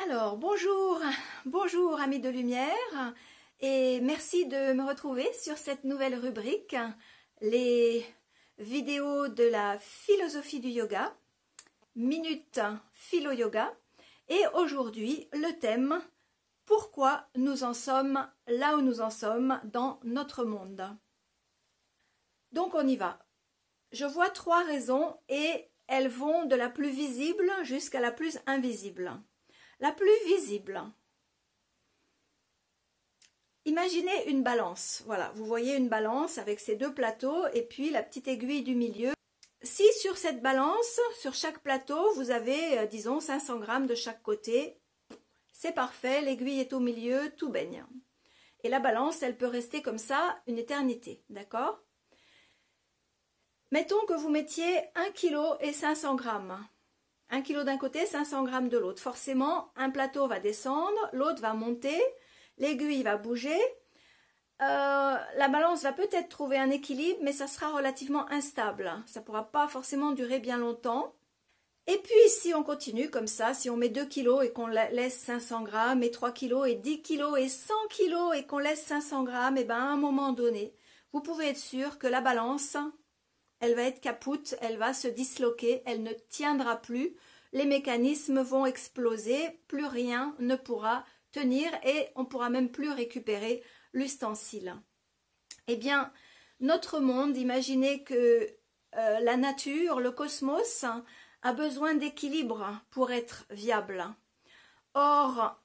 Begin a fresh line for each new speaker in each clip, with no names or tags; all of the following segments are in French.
Alors, bonjour amis de lumière et merci de me retrouver sur cette nouvelle rubrique, les vidéos de la philosophie du yoga, Minute Philo Yoga, et aujourd'hui le thème « Pourquoi nous en sommes là où nous en sommes dans notre monde ?» Donc on y va. Je vois 3 raisons et elles vont de la plus visible jusqu'à la plus invisible. La plus visible. Imaginez une balance. Voilà, vous voyez une balance avec ses 2 plateaux et puis la petite aiguille du milieu. Si sur cette balance, sur chaque plateau, vous avez, disons, 500 grammes de chaque côté, c'est parfait, l'aiguille est au milieu, tout baigne. Et la balance, elle peut rester comme ça une éternité, d'accord? Mettons que vous mettiez 1 kg et 500 grammes. 1 kg d'un côté, 500 grammes de l'autre. Forcément, un plateau va descendre, l'autre va monter, l'aiguille va bouger. La balance va peut-être trouver un équilibre, mais ça sera relativement instable. Ça ne pourra pas forcément durer bien longtemps. Et puis, si on continue comme ça, si on met 2 kg et qu'on laisse 500 grammes, et 3 kg, et 10 kg, et 100 kg, et qu'on laisse 500 grammes, et bien à un moment donné, vous pouvez être sûr que la balance, elle va être capoute, elle va se disloquer, elle ne tiendra plus, les mécanismes vont exploser, plus rien ne pourra tenir et on ne pourra même plus récupérer l'ustensile. Eh bien, notre monde, imaginez que la nature, le cosmos, a besoin d'équilibre pour être viable. Or,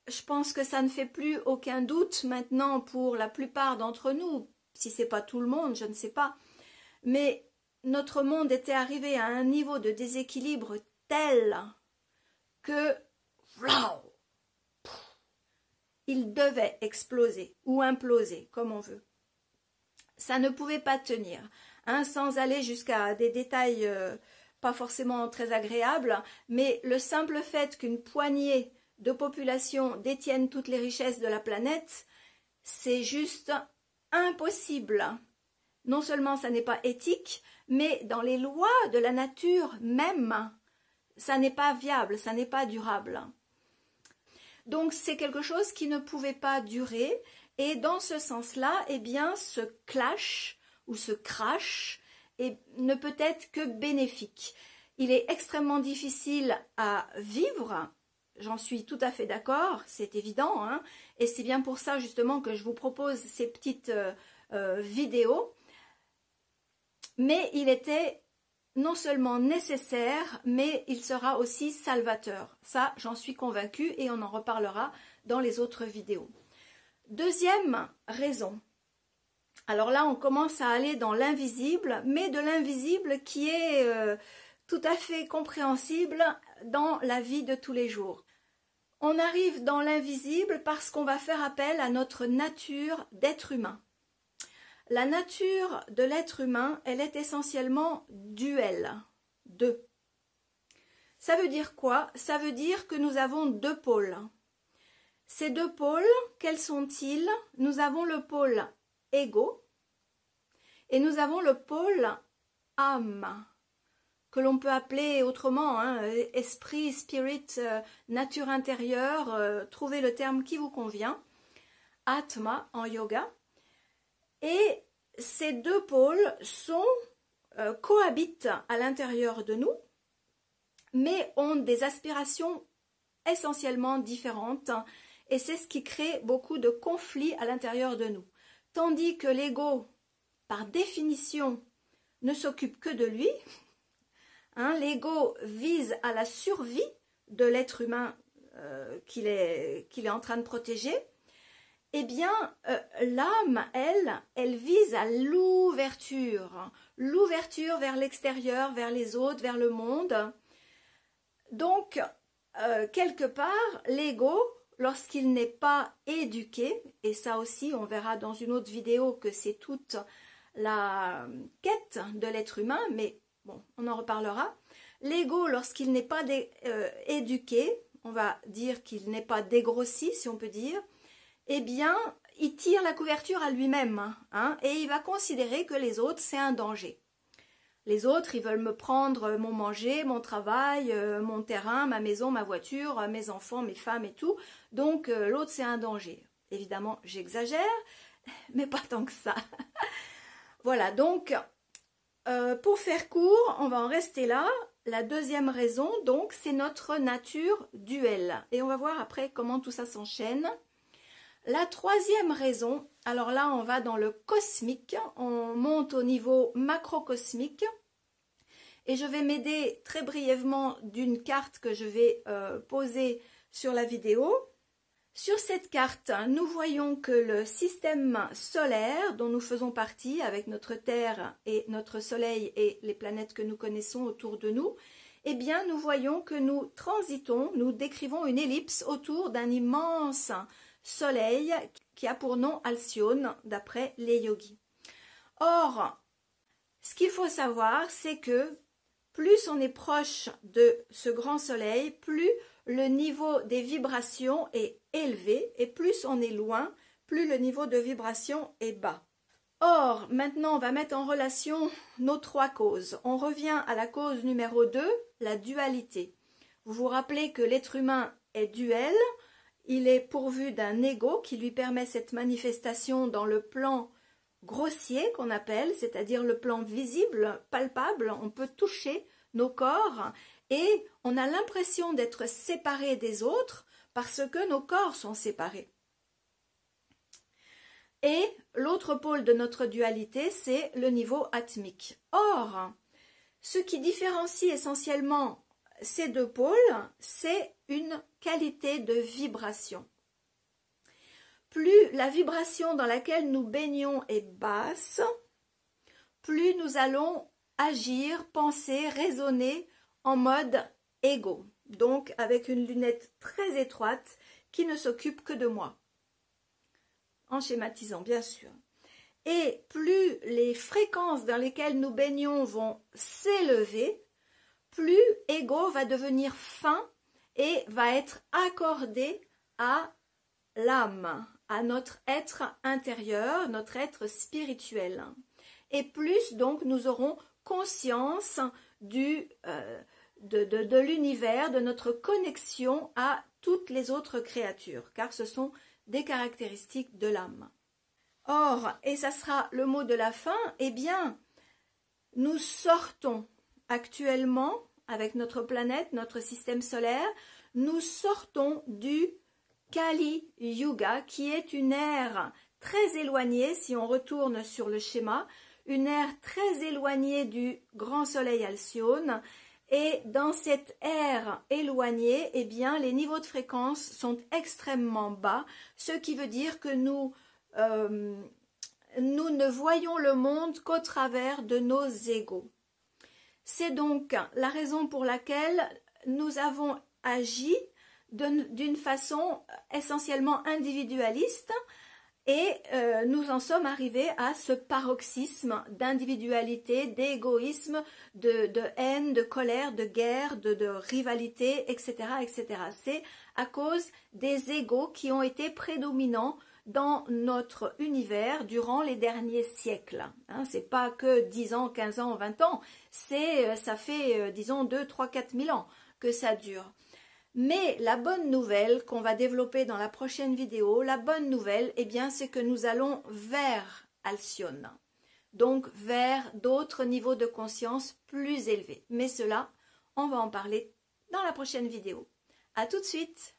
je pense que ça ne fait plus aucun doute maintenant pour la plupart d'entre nous, si ce n'est pas tout le monde, je ne sais pas, mais notre monde était arrivé à un niveau de déséquilibre tel que il devait exploser ou imploser, comme on veut. Ça ne pouvait pas tenir, hein, sans aller jusqu'à des détails pas forcément très agréables, mais le simple fait qu'une poignée de population détienne toutes les richesses de la planète, c'est juste impossible. Non seulement ça n'est pas éthique, mais dans les lois de la nature même, ça n'est pas viable, ça n'est pas durable. Donc c'est quelque chose qui ne pouvait pas durer et dans ce sens-là, eh bien ce clash ou ce crash ne peut être que bénéfique. Il est extrêmement difficile à vivre, j'en suis tout à fait d'accord, c'est évident, hein, et c'est bien pour ça justement que je vous propose ces petites vidéos. Mais il était non seulement nécessaire, mais il sera aussi salvateur. Ça, j'en suis convaincue et on en reparlera dans les autres vidéos. Deuxième raison. Alors là, on commence à aller dans l'invisible, mais de l'invisible qui est tout à fait compréhensible dans la vie de tous les jours. On arrive dans l'invisible parce qu'on va faire appel à notre nature d'être humain. La nature de l'être humain, elle est essentiellement duelle, 2. Ça veut dire quoi? Ça veut dire que nous avons 2 pôles. Ces 2 pôles, quels sont-ils? Nous avons le pôle ego et nous avons le pôle âme, que l'on peut appeler autrement, hein, esprit, spirit, nature intérieure, trouvez le terme qui vous convient, atma en yoga. Et ces 2 pôles cohabitent à l'intérieur de nous, mais ont des aspirations essentiellement différentes, et c'est ce qui crée beaucoup de conflits à l'intérieur de nous. Tandis que l'ego, par définition, ne s'occupe que de lui, hein, l'ego vise à la survie de l'être humain qu'il est en train de protéger. Eh bien, l'âme, elle vise à l'ouverture vers l'extérieur, vers les autres, vers le monde. Donc, quelque part, l'ego, lorsqu'il n'est pas éduqué, et ça aussi, on verra dans une autre vidéo que c'est toute la quête de l'être humain, mais bon, on en reparlera. L'ego, lorsqu'il n'est pas éduqué, on va dire qu'il n'est pas dégrossi, si on peut dire, eh bien, il tire la couverture à lui-même, hein, et il va considérer que les autres, c'est un danger. Les autres, ils veulent me prendre mon manger, mon travail, mon terrain, ma maison, ma voiture, mes enfants, mes femmes et tout. Donc l'autre, c'est un danger. Évidemment, j'exagère, mais pas tant que ça. Voilà, donc pour faire court, on va en rester là. La deuxième raison, donc, c'est notre nature duelle. Et on va voir après comment tout ça s'enchaîne. La troisième raison, alors là, on va dans le cosmique. On monte au niveau macrocosmique. Et je vais m'aider très brièvement d'une carte que je vais poser sur la vidéo. Sur cette carte, nous voyons que le système solaire dont nous faisons partie avec notre Terre et notre Soleil et les planètes que nous connaissons autour de nous, eh bien nous voyons que nous transitons, nous décrivons une ellipse autour d'un immense Soleil qui a pour nom Alcyone d'après les yogis. Or, ce qu'il faut savoir, c'est que plus on est proche de ce grand Soleil, plus le niveau des vibrations est élevé et plus on est loin, plus le niveau de vibration est bas. Or, maintenant, on va mettre en relation nos trois causes. On revient à la cause numéro 2, la dualité. Vous vous rappelez que l'être humain est duel, il est pourvu d'un ego qui lui permet cette manifestation dans le plan grossier qu'on appelle, c'est-à-dire le plan visible, palpable, on peut toucher nos corps et on a l'impression d'être séparés des autres parce que nos corps sont séparés. Et l'autre pôle de notre dualité, c'est le niveau atmique. Or, ce qui différencie essentiellement ces deux pôles, c'est une qualité de vibration. Plus la vibration dans laquelle nous baignons est basse, plus nous allons agir, penser, raisonner en mode égo, donc avec une lunette très étroite qui ne s'occupe que de moi, en schématisant bien sûr. Et plus les fréquences dans lesquelles nous baignons vont s'élever, plus ego va devenir fin et va être accordé à l'âme, à notre être intérieur, notre être spirituel. Et plus donc nous aurons conscience de l'univers, de notre connexion à toutes les autres créatures, car ce sont des caractéristiques de l'âme. Or, et ça sera le mot de la fin, eh bien, nous sortons actuellement, avec notre planète, notre système solaire, nous sortons du Kali Yuga, qui est une ère très éloignée, si on retourne sur le schéma, une ère très éloignée du grand soleil Alcyone. Et dans cette ère éloignée, eh bien, les niveaux de fréquence sont extrêmement bas, ce qui veut dire que nous ne voyons le monde qu'au travers de nos égos. C'est donc la raison pour laquelle nous avons agi d'une façon essentiellement individualiste et nous en sommes arrivés à ce paroxysme d'individualité, d'égoïsme, de haine, de colère, de guerre, de rivalité, etc., etc. C'est à cause des égos qui ont été prédominants dans notre univers durant les derniers siècles. Hein, c'est pas que 10 ans, 15 ans, 20 ans, ça fait, disons, 2, 3, 4 000 ans que ça dure. Mais la bonne nouvelle qu'on va développer dans la prochaine vidéo, la bonne nouvelle, eh bien, c'est que nous allons vers Alcyone, donc vers d'autres niveaux de conscience plus élevés. Mais cela, on va en parler dans la prochaine vidéo. À tout de suite!